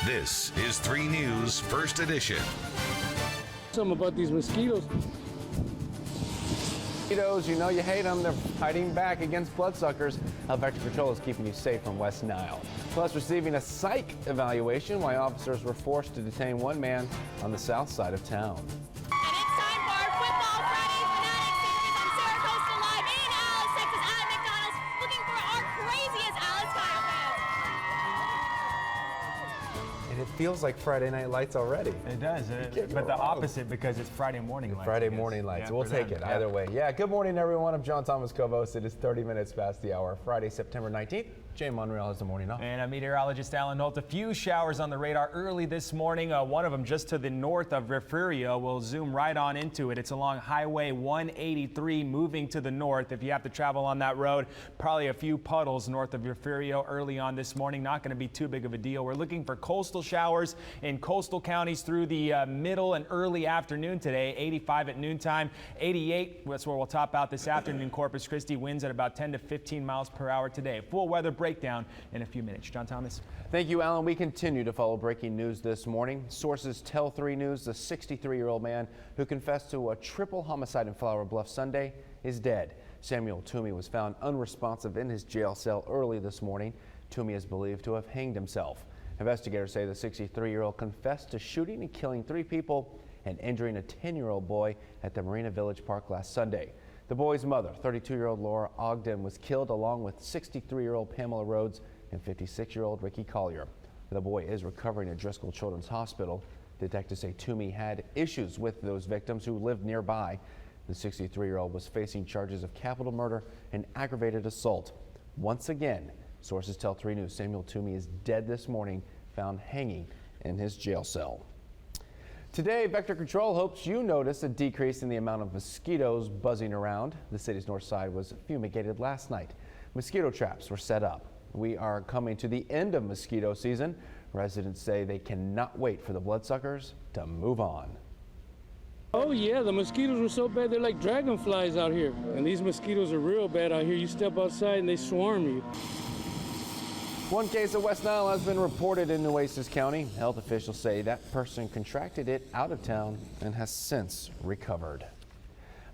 This is 3 News First Edition. Something about these mosquitoes. Mosquitoes, you know you hate them. They're fighting back against bloodsuckers. Vector Control is keeping you safe from West Nile. Plus, receiving a psych evaluation why officers were forced to detain one man on the south side of town. And it's time for our Football Friday Fanatic series on Sarah Coastal Live in Alice, Texas at McDonald's, looking for our craziest Alice Kyle fans. And it feels like Friday Night Lights already. It does, but the opposite because it's Friday morning lights. Friday morning lights. Yeah, we'll take it either way. Yeah, good morning, everyone. I'm John Thomas Cobos. It is 30 minutes past the hour. Friday, September 19th. Jay Monreal has the morning off. And I'm meteorologist Alan Holt. A few showers on the radar early this morning. One of them just to the north of Refugio. We'll zoom right on into it. It's along Highway 183 moving to the north. If you have to travel on that road, probably a few puddles north of Refugio early on this morning. Not going to be too big of a deal. We're looking for coastal showers in coastal counties through the middle and early afternoon today. 85 at noontime, 88. That's where we'll top out this afternoon. Corpus Christi winds at about 10 to 15 miles per hour today. Full weather breakdown in a few minutes. John Thomas. Thank you, Alan. We continue to follow breaking news this morning. Sources tell 3 News the 63-year-old man who confessed to a triple homicide in Flower Bluff Sunday is dead. Samuel Toomey was found unresponsive in his jail cell early this morning. Toomey is believed to have hanged himself. Investigators say the 63-year-old confessed to shooting and killing 3 people and injuring a 10-year-old boy at the Marina Village Park last Sunday. The boy's mother, 32-year-old Laura Ogden, was killed along with 63-year-old Pamela Rhodes and 56-year-old Ricky Collier. The boy is recovering at Driscoll Children's Hospital. Detectives say Toomey had issues with those victims who lived nearby. The 63-year-old was facing charges of capital murder and aggravated assault. Once again, sources tell 3 News Samuel Toomey is dead this morning, found hanging in his jail cell. Today, Vector Control hopes you notice a decrease in the amount of mosquitoes buzzing around. The city's north side was fumigated last night. Mosquito traps were set up. We are coming to the end of mosquito season. Residents say they cannot wait for the bloodsuckers to move on. Oh yeah, the mosquitoes were so bad, they're like dragonflies out here. And these mosquitoes are real bad out here. You step outside and they swarm you. One case of West Nile has been reported in Nueces County. Health officials say that person contracted it out of town and has since recovered.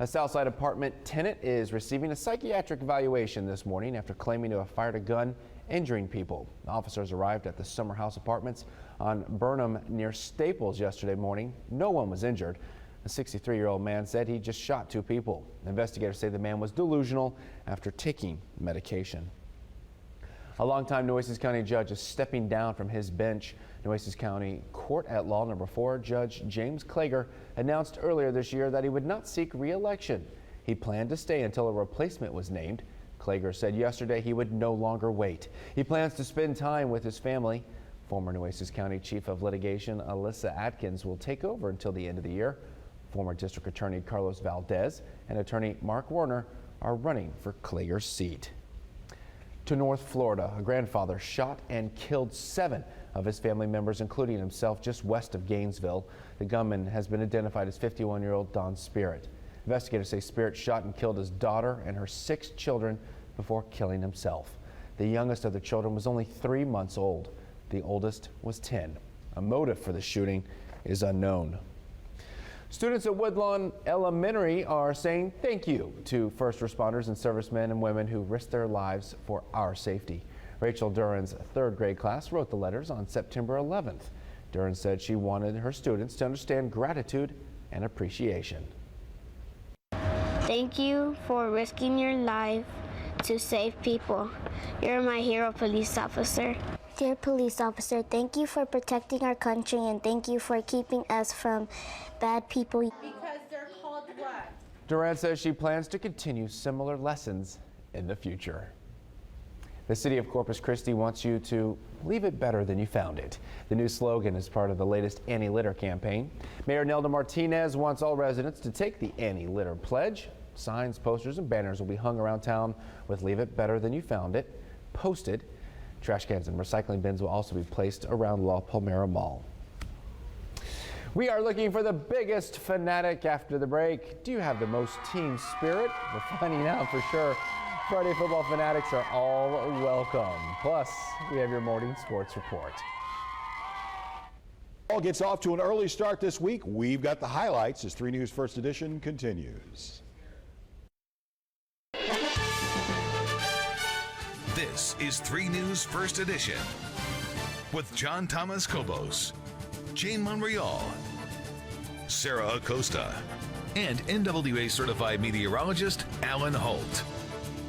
A Southside apartment tenant is receiving a psychiatric evaluation this morning after claiming to have fired a gun, injuring people. Officers arrived at the Summer House Apartments on Burnham near Staples yesterday morning. No one was injured. A 63-year-old man said he just shot 2 people. Investigators say the man was delusional after taking medication. A longtime Nueces County judge is stepping down from his bench. Nueces County Court at Law Number 4 Judge James Klager announced earlier this year that he would not seek re-election. He planned to stay until a replacement was named. Klager said yesterday he would no longer wait. He plans to spend time with his family. Former Nueces County Chief of Litigation Alyssa Atkins will take over until the end of the year. Former District Attorney Carlos Valdez and Attorney Mark Warner are running for Klager's seat. To North Florida, a grandfather shot and killed 7 of his family members, including himself, just west of Gainesville. The gunman has been identified as 51-year-old Don Spirit. Investigators say Spirit shot and killed his daughter and her 6 children before killing himself. The youngest of the children was only 3 months old. The oldest was 10. A motive for the shooting is unknown. Students at Woodlawn Elementary are saying thank you to first responders and servicemen and women who risked their lives for our safety. Rachel Duran's 3rd grade class wrote the letters on September 11th. Duran said she wanted her students to understand gratitude and appreciation. Thank you for risking your life to save people. You're my hero, police officer. Dear police officer, thank you for protecting our country and thank you for keeping us from bad people. Because they're called what? Duran says she plans to continue similar lessons in the future. The city of Corpus Christi wants you to leave it better than you found it. The new slogan is part of the latest Anti-Litter campaign. Mayor Nelda Martinez wants all residents to take the Anti-Litter pledge. Signs, posters, and banners will be hung around town with "Leave it better than you found it" posted. Trash cans and recycling bins will also be placed around La Palmera Mall. We are looking for the biggest fanatic after the break. Do you have the most team spirit? We're finding out for sure. Friday football fanatics are all welcome. Plus, we have your morning sports report. All gets off to an early start this week. We've got the highlights as 3 News First Edition continues. This is 3 News First Edition with John Thomas Cobos, Jane Monreal, Sarah Acosta, and NWA certified meteorologist Alan Holt.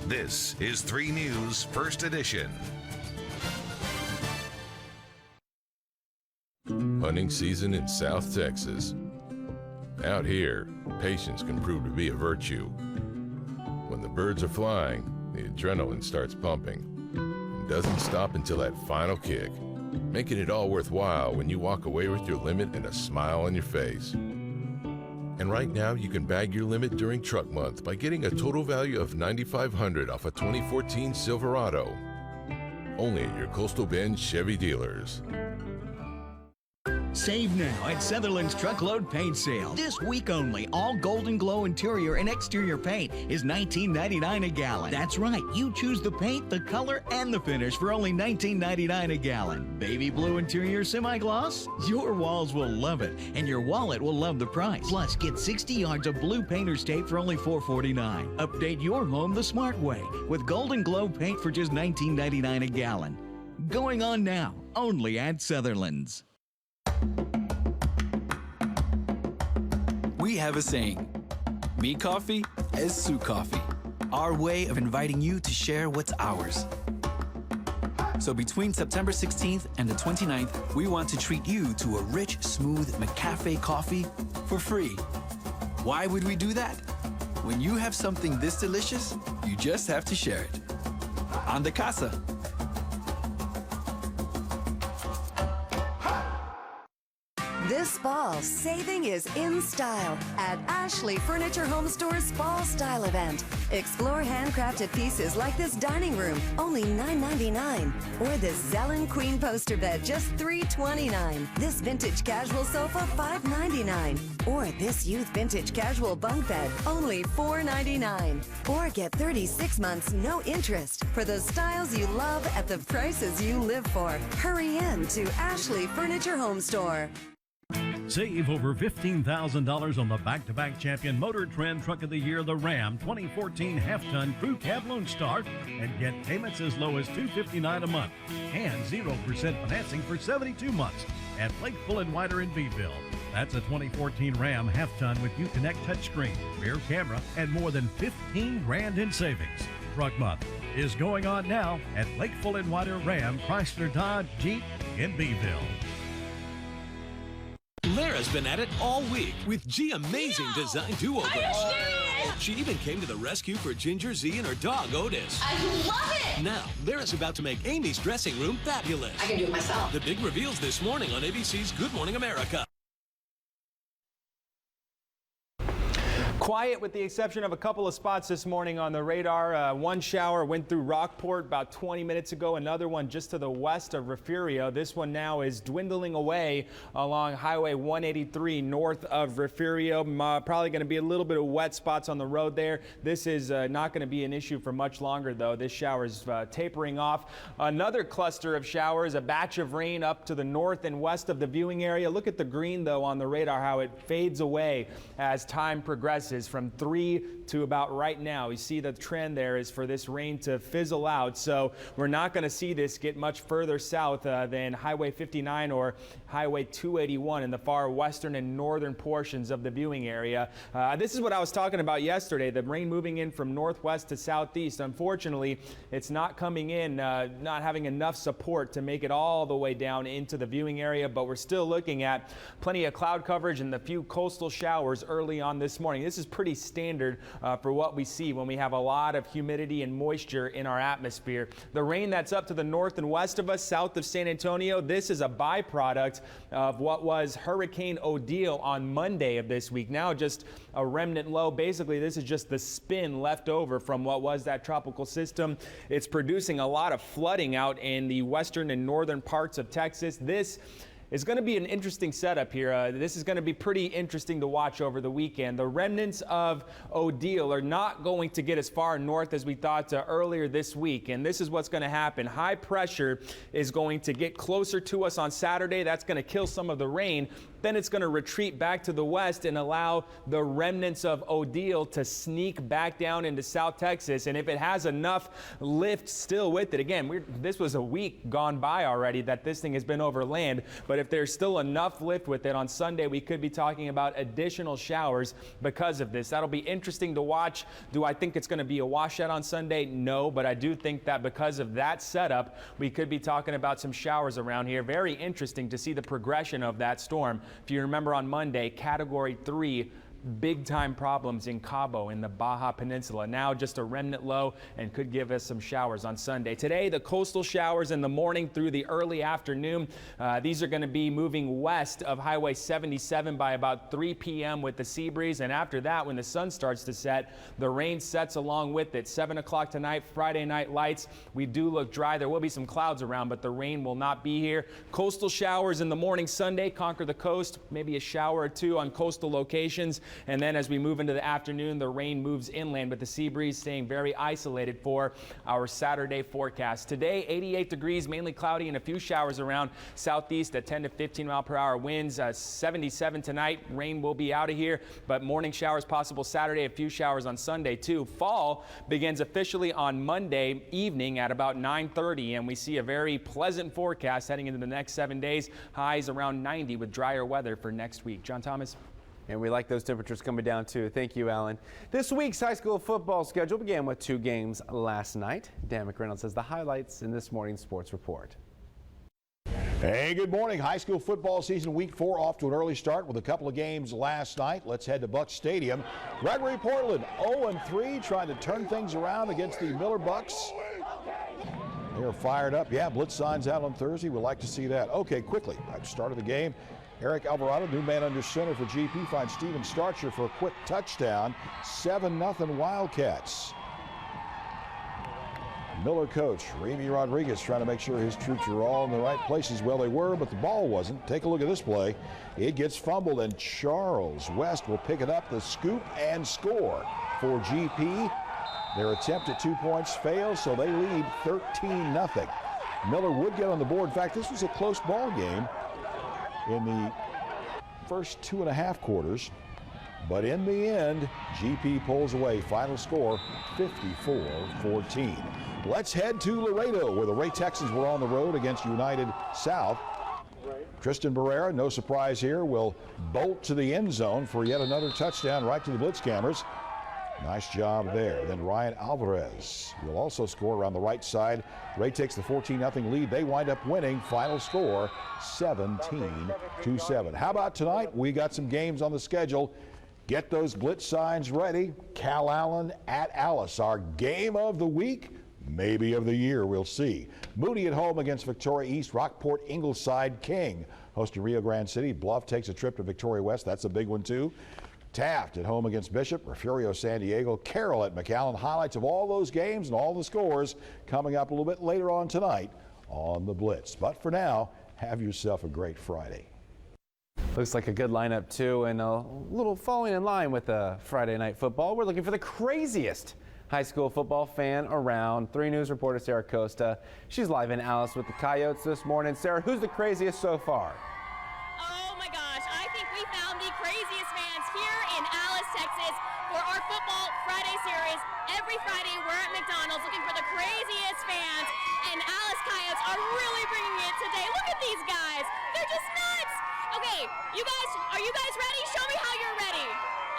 This is 3 News First Edition. Hunting season in South Texas. Out here, patience can prove to be a virtue. When the birds are flying, the adrenaline starts pumping and doesn't stop until that final kick, making it all worthwhile when you walk away with your limit and a smile on your face. And right now, you can bag your limit during Truck Month by getting a total value of $9,500 off a 2014 Silverado. Only at your Coastal Bend Chevy dealers. Save now at Sutherland's Truckload Paint Sale. This week only, all Golden Glow interior and exterior paint is $19.99 a gallon. That's right, you choose the paint, the color, and the finish for only $19.99 a gallon. Baby blue interior semi-gloss? Your walls will love it, and your wallet will love the price. Plus, get 60 yards of blue painter's tape for only $4.49. Update your home the smart way with Golden Glow paint for just $19.99 a gallon. Going on now, only at Sutherland's. We have a saying, me coffee is Sue coffee. Our way of inviting you to share what's ours. So between September 16th and the 29th, we want to treat you to a rich, smooth McCafe coffee for free. Why would we do that? When you have something this delicious, you just have to share it. On the casa. This fall, saving is in style at Ashley Furniture Home Store's Fall Style Event. Explore handcrafted pieces like this dining room, only $9.99. Or this Zellen Queen poster bed, just $3.29. This vintage casual sofa, $5.99. Or this youth vintage casual bunk bed, only $4.99. Or get 36 months no interest for the styles you love at the prices you live for. Hurry in to Ashley Furniture Home Store. Save over $15,000 on the back-to-back champion Motor Trend Truck of the Year, the Ram 2014 half-ton Crew Cab Lone Star, and get payments as low as $259 a month and 0% financing for 72 months at Lake Full and Wider in Beeville. That's a 2014 Ram half-ton with Uconnect touchscreen, rear camera, and more than $15,000 in savings. Truck Month is going on now at Lake Full and Wider Ram, Chrysler, Dodge, Jeep in Beeville. Lara's been at it all week with G Amazing Design Do-Overs. She even came to the rescue for Ginger Z and her dog Otis. I love it! Now, Lara's about to make Amy's dressing room fabulous. I can do it myself. The big reveals this morning on ABC's Good Morning America. Quiet with the exception of a couple of spots this morning on the radar. One shower went through Rockport about 20 minutes ago. Another one just to the west of Refugio. This one now is dwindling away along Highway 183 north of Refugio. Probably going to be a little bit of wet spots on the road there. This is not going to be an issue for much longer, though. This shower is tapering off. Another cluster of showers, a batch of rain up to the north and west of the viewing area. Look at the green, though, on the radar, how it fades away as time progresses. From 3 to about right now. You see the trend there is for this rain to fizzle out. So we're not going to see this get much further south than Highway 59 or Highway 281 in the far western and northern portions of the viewing area. This is what I was talking about yesterday, the rain moving in from northwest to southeast. Unfortunately, it's not coming in, not having enough support to make it all the way down into the viewing area, but we're still looking at plenty of cloud coverage and a few coastal showers early on this morning. This is pretty standard for what we see when we have a lot of humidity and moisture in our atmosphere. The rain that's up to the north and west of us, south of San Antonio, this is a byproduct of what was Hurricane Odile on Monday of this week. Now just a remnant low. Basically, this is just the spin left over from what was that tropical system. It's producing a lot of flooding out in the western and northern parts of Texas. This It's going to be an interesting setup here. This is going to be pretty interesting to watch over the weekend. The remnants of Odile are not going to get as far north as we thought earlier this week, and this is what's going to happen. High pressure is going to get closer to us on Saturday. That's going to kill some of the rain. Then it's going to retreat back to the west and allow the remnants of Odile to sneak back down into South Texas. And if it has enough lift still with it, again, this was a week gone by already that this thing has been over land. But if there's still enough lift with it on Sunday, we could be talking about additional showers because of this. That'll be interesting to watch. Do I think it's going to be a washout on Sunday? No, but I do think that because of that setup, we could be talking about some showers around here. Very interesting to see the progression of that storm. If you remember on Monday, Category 3, big-time problems in Cabo in the Baja Peninsula. Now just a remnant low and could give us some showers on Sunday. Today, the coastal showers in the morning through the early afternoon. These are going to be moving west of Highway 77 by about 3 p.m. with the sea breeze. And after that, when the sun starts to set, the rain sets along with it. 7 o'clock tonight, Friday night lights. We do look dry. There will be some clouds around, but the rain will not be here. Coastal showers in the morning Sunday, conquer the coast. Maybe a shower or two on coastal locations. And then as we move into the afternoon, the rain moves inland, but the sea breeze staying very isolated for our Saturday forecast. Today, 88 degrees, mainly cloudy and a few showers around southeast at 10 to 15 mile per hour winds. 77 tonight. Rain will be out of here, but morning showers possible Saturday, a few showers on Sunday too. Fall begins officially on Monday evening at about 9:30, and we see a very pleasant forecast heading into the next 7 days. Highs around 90 with drier weather for next week. John Thomas. And we like those temperatures coming down too. Thank you, Alan. This week's high school football schedule began with 2 games last night. Dan McReynolds has the highlights in this morning's sports report. Hey, good morning. High school football season week 4 off to an early start with a couple of games last night. Let's head to Bucks Stadium. Gregory Portland 0-3 trying to turn things around against the Miller Bucks. They're fired up. Yeah, blitz signs out on Thursday. We'd like to see that. Okay, quickly, at the start of the game, Eric Alvarado, new man under center for GP, finds Steven Starcher for a quick touchdown. 7-0 Wildcats. Miller coach Remy Rodriguez trying to make sure his troops are all in the right places. Well, they were, but the ball wasn't. Take a look at this play. It gets fumbled, and Charles West will pick it up, the scoop, and score for GP. Their attempt at 2 points fails, so they lead 13-0. Miller would get on the board. In fact, this was a close ball game in the first 2.5 quarters, but in the end, GP pulls away. Final score 54-14. Let's head to Laredo, where the Ray Texans were on the road against United South. Tristan Barrera, no surprise here, will bolt to the end zone for yet another touchdown right to the blitz cameras. Nice job there. Then Ryan Alvarez will also score around the right side. Ray takes the 14-0 lead. They wind up winning. Final score 17-7. How about tonight? We got some games on the schedule. Get those blitz signs ready. Cal Allen at Alice. Our game of the week, maybe of the year, we'll see. Moody at home against Victoria East. Rockport, Ingleside, King hosting Rio Grande City. Bluff takes a trip to Victoria West. That's a big one too. Taft at home against Bishop, Refugio San Diego, Carroll at McAllen. Highlights of all those games and all the scores coming up a little bit later on tonight on the Blitz. But for now, have yourself a great Friday. Looks like a good lineup too, and a little falling in line with the Friday night football. We're looking for the craziest high school football fan around. 3 News reporter Sarah Costa. She's live in Alice with the Coyotes this morning. Sarah, who's the craziest so far? Oh my gosh, I think we found the craziest fans here in Alice, Texas for our Football Friday series. Every Friday we're at McDonald's looking for the craziest fans, and Alice Coyotes are really bringing it today. Look at these guys. They're just nuts. Okay, you guys, are you guys ready? Show me how you're ready.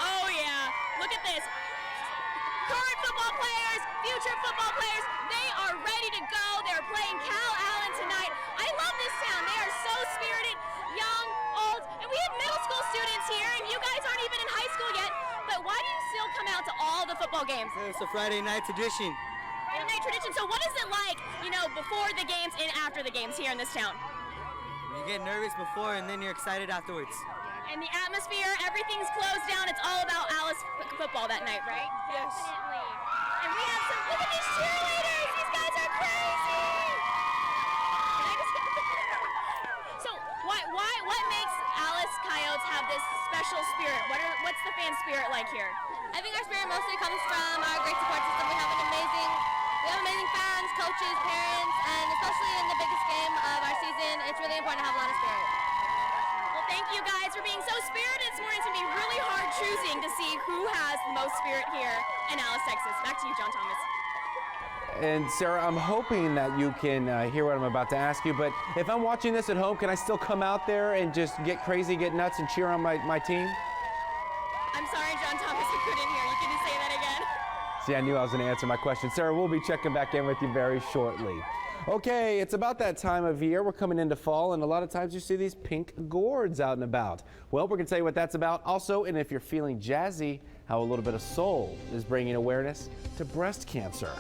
Oh yeah, look at this. Current football players, future football players, they are ready to go. They're playing Cal Allen tonight. I love this town. They are so spirited, young, old, and we have middle school students here, and you guys aren't even in high school yet, but why do you still come out to all the football games? It's a Friday night tradition. Friday night tradition. So what is it like, you know, before the games and after the games here in this town? You get nervous before, and then you're excited afterwards. And the atmosphere, everything's closed down. It's all about Alice football that night, right? Yes. Definitely. And we have some, look at these cheerleaders. These guys are crazy. So why special spirit? What's the fan spirit like here? I think our spirit mostly comes from our great support system. We have amazing fans, coaches, parents, and especially in the biggest game of our season, it's really important to have a lot of spirit. Well, thank you guys for being so spirited this morning. It's going to be really hard choosing to see who has the most spirit here in Alice, Texas. Back to you, John Thomas. And Sarah, I'm hoping that you can hear what I'm about to ask you, but if I'm watching this at home, can I still come out there and just get crazy, get nuts, and cheer on my team? I'm sorry, John Thomas, I couldn't hear you. Can you say that again? See, I knew I was going to answer my question. Sarah, we'll be checking back in with you very shortly. Okay, it's about that time of year. We're coming into fall, and a lot of times you see these pink gourds out and about. Well, we're going to tell you what that's about. Also, and if you're feeling jazzy, how a little bit of soul is bringing awareness to breast cancer.